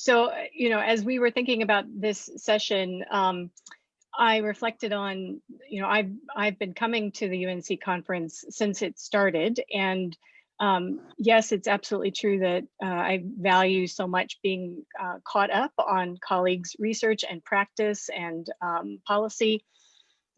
So, as we were thinking about this session, I reflected on, I've been coming to the UNC conference since it started, and yes, it's absolutely true that I value so much being caught up on colleagues' research and practice and policy.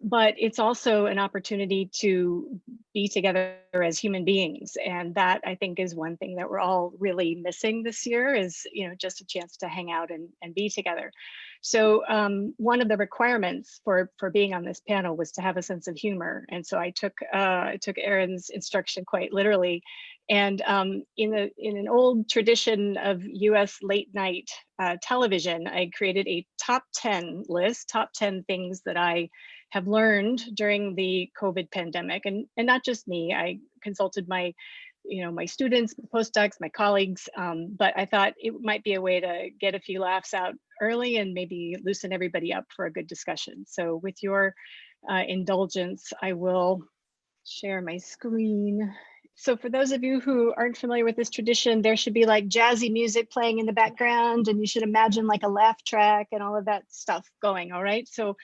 But it's also an opportunity to be together as human beings, and that I think is one thing that we're all really missing this year is just a chance to hang out and be together. So one of the requirements for being on this panel was to have a sense of humor, and so I took Erin's instruction quite literally. And in an old tradition of U.S. late night television, I created a top 10 list, top 10 things that I have learned during the COVID pandemic, and not just me. I consulted my students, postdocs, my colleagues, but I thought it might be a way to get a few laughs out early and maybe loosen everybody up for a good discussion. So with your indulgence, I will share my screen. So for those of you who aren't familiar with this tradition, there should be like jazzy music playing in the background, and you should imagine like a laugh track and all of that stuff going, all right? So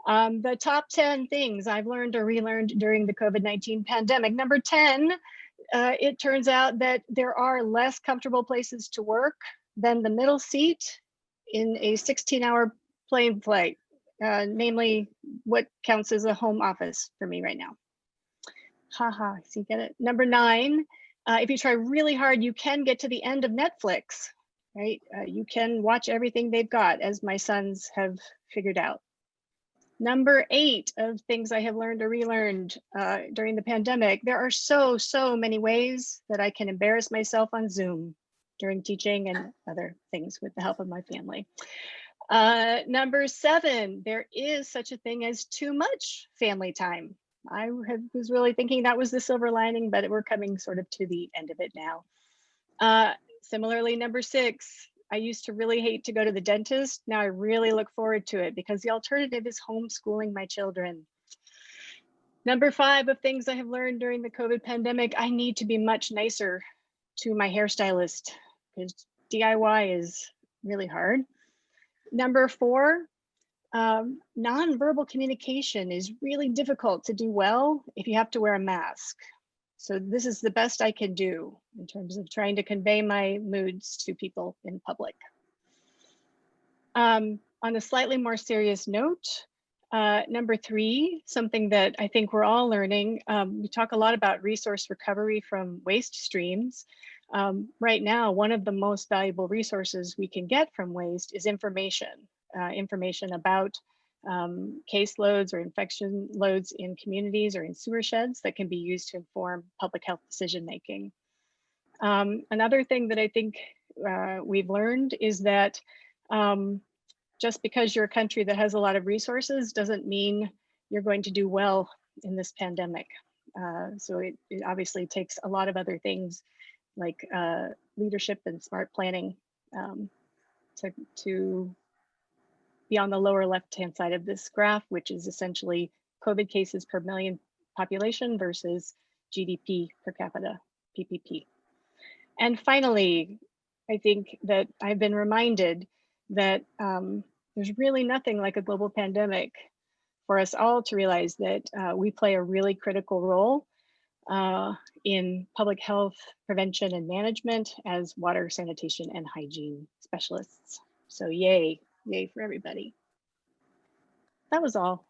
the top 10 things I've learned or relearned during the COVID-19 pandemic. Number 10, it turns out that there are less comfortable places to work than the middle seat in a 16-hour plane flight, namely what counts as a home office for me right now. Haha, see, get it? Number 9, if you try really hard, you can get to the end of Netflix, right? You can watch everything they've got, as my sons have figured out. Number 8 of things I have learned or relearned during the pandemic, there are so many ways that I can embarrass myself on Zoom during teaching and other things with the help of my family. Number 7, there is such a thing as too much family time. I was really thinking that was the silver lining, but we're coming sort of to the end of it now. Similarly, number 6, I used to really hate to go to the dentist. Now I really look forward to it because the alternative is homeschooling my children. Number 5 of things I have learned during the COVID pandemic, I need to be much nicer to my hairstylist because DIY is really hard. Number 4, nonverbal communication is really difficult to do well if you have to wear a mask. So this is the best I can do in terms of trying to convey my moods to people in public. On a slightly more serious note, number 3, something that I think we're all learning, we talk a lot about resource recovery from waste streams. Right now, one of the most valuable resources we can get from waste is information about caseloads or infection loads in communities or in sewer sheds that can be used to inform public health decision making. Another thing that I think we've learned is that just because you're a country that has a lot of resources doesn't mean you're going to do well in this pandemic. So it obviously takes a lot of other things like leadership and smart planning to be on the lower left-hand side of this graph, which is essentially COVID cases per million population versus GDP per capita, PPP. And finally, I think that I've been reminded that there's really nothing like a global pandemic for us all to realize that we play a really critical role in public health prevention and management as water, sanitation, and hygiene specialists. So yay for everybody. That was all.